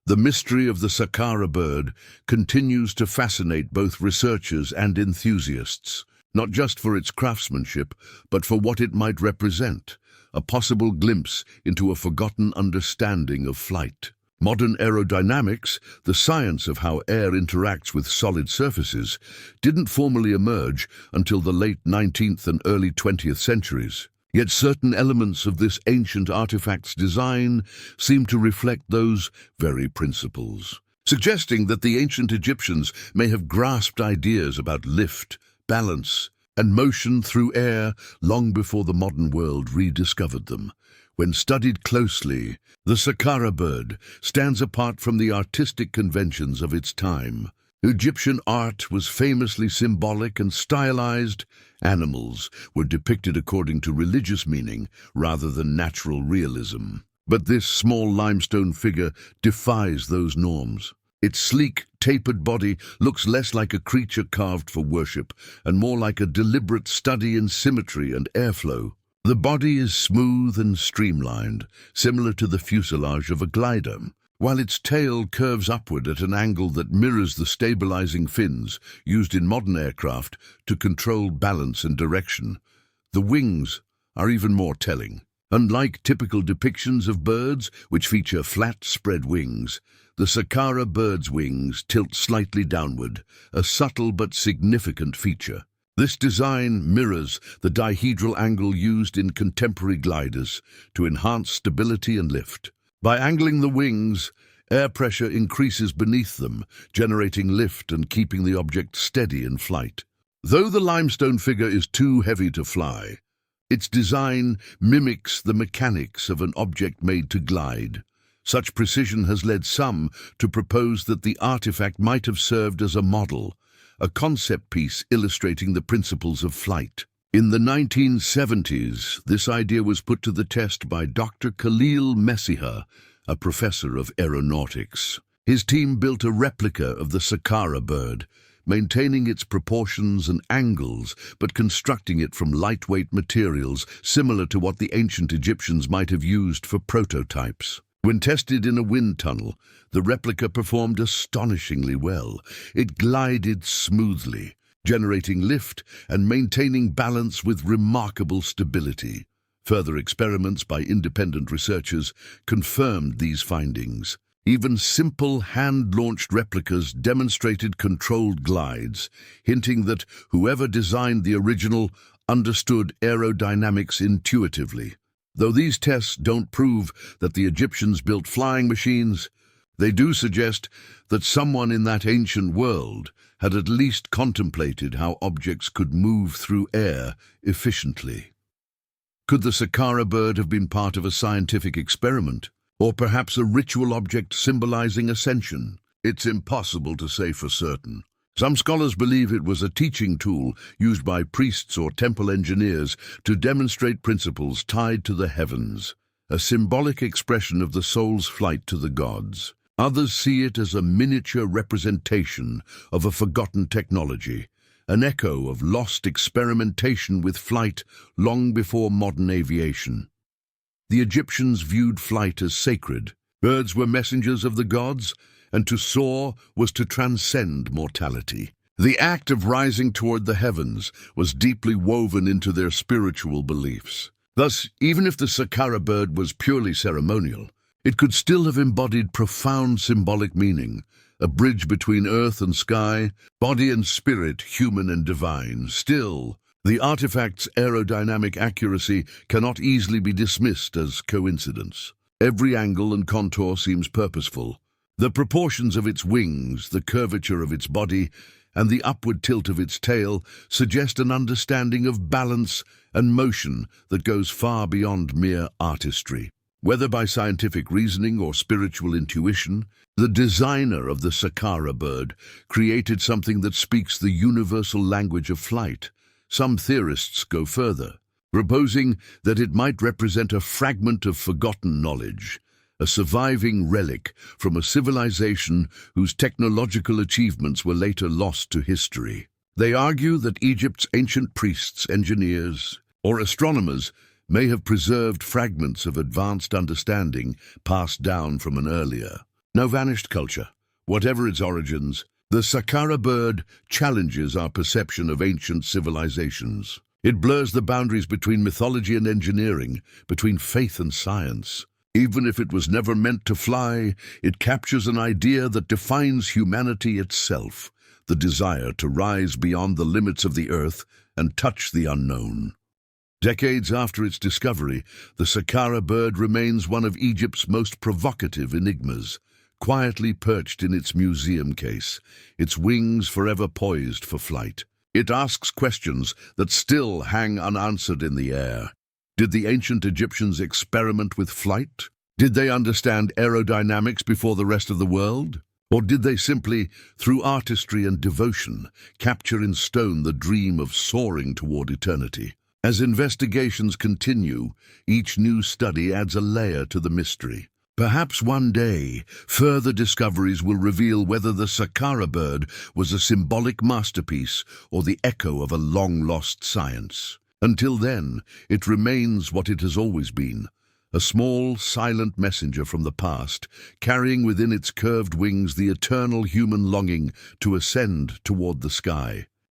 The mystery of the Saqqara bird continues to fascinate both researchers and enthusiasts, not just for its craftsmanship, but for what it might represent, a possible glimpse into a forgotten understanding of flight. Modern aerodynamics, the science of how air interacts with solid surfaces, didn't formally emerge until the late 19th and early 20th centuries. Yet certain elements of this ancient artifact's design seem to reflect those very principles, suggesting that the ancient Egyptians may have grasped ideas about lift, balance, and motion through air long before the modern world rediscovered them. When studied closely, the Saqqara bird stands apart from the artistic conventions of its time. Egyptian art was famously symbolic and stylized. Animals were depicted according to religious meaning rather than natural realism. But this small limestone figure defies those norms. Its sleek, tapered body looks less like a creature carved for worship and more like a deliberate study in symmetry and airflow. The body is smooth and streamlined, similar to the fuselage of a glider, while its tail curves upward at an angle that mirrors the stabilizing fins used in modern aircraft to control balance and direction. The wings are even more telling. Unlike typical depictions of birds, which feature flat, spread wings, the Saqqara bird's wings tilt slightly downward, a subtle but significant feature. This design mirrors the dihedral angle used in contemporary gliders to enhance stability and lift. By angling the wings, air pressure increases beneath them, generating lift and keeping the object steady in flight. Though the limestone figure is too heavy to fly, its design mimics the mechanics of an object made to glide. Such precision has led some to propose that the artifact might have served as a model, a concept piece illustrating the principles of flight. In the 1970s, this idea was put to the test by Dr. Khalil Messiha, a professor of aeronautics. His team built a replica of the Saqqara bird, maintaining its proportions and angles, but constructing it from lightweight materials similar to what the ancient Egyptians might have used for prototypes. When tested in a wind tunnel, the replica performed astonishingly well. It glided smoothly, generating lift and maintaining balance with remarkable stability. Further experiments by independent researchers confirmed these findings. Even simple hand-launched replicas demonstrated controlled glides, hinting that whoever designed the original understood aerodynamics intuitively. Though these tests don't prove that the Egyptians built flying machines, they do suggest that someone in that ancient world had at least contemplated how objects could move through air efficiently. Could the Saqqara bird have been part of a scientific experiment, or perhaps a ritual object symbolizing ascension? It's impossible to say for certain. Some scholars believe it was a teaching tool used by priests or temple engineers to demonstrate principles tied to the heavens, a symbolic expression of the soul's flight to the gods. Others see it as a miniature representation of a forgotten technology, an echo of lost experimentation with flight long before modern aviation. The Egyptians viewed flight as sacred. Birds were messengers of the gods, and to soar was to transcend mortality. The act of rising toward the heavens was deeply woven into their spiritual beliefs. Thus, even if the Saqqara bird was purely ceremonial, it could still have embodied profound symbolic meaning, a bridge between earth and sky, body and spirit, human and divine. Still, the artifact's aerodynamic accuracy cannot easily be dismissed as coincidence. Every angle and contour seems purposeful. The proportions of its wings, the curvature of its body, and the upward tilt of its tail suggest an understanding of balance and motion that goes far beyond mere artistry. Whether by scientific reasoning or spiritual intuition, the designer of the Saqqara bird created something that speaks the universal language of flight. Some theorists go further, proposing that it might represent a fragment of forgotten knowledge, a surviving relic from a civilization whose technological achievements were later lost to history. They argue that Egypt's ancient priests, engineers, or astronomers may have preserved fragments of advanced understanding passed down from an earlier, now-vanished culture. Whatever its origins, the Saqqara bird challenges our perception of ancient civilizations. It blurs the boundaries between mythology and engineering, between faith and science. Even if it was never meant to fly, it captures an idea that defines humanity itself, the desire to rise beyond the limits of the earth and touch the unknown. Decades after its discovery, the Saqqara bird remains one of Egypt's most provocative enigmas, quietly perched in its museum case, its wings forever poised for flight. It asks questions that still hang unanswered in the air. Did the ancient Egyptians experiment with flight? Did they understand aerodynamics before the rest of the world? Or did they simply, through artistry and devotion, capture in stone the dream of soaring toward eternity? As investigations continue, each new study adds a layer to the mystery. Perhaps one day, further discoveries will reveal whether the Saqqara bird was a symbolic masterpiece or the echo of a long-lost science. Until then, it remains what it has always been, a small, silent messenger from the past, carrying within its curved wings the eternal human longing to ascend toward the sky.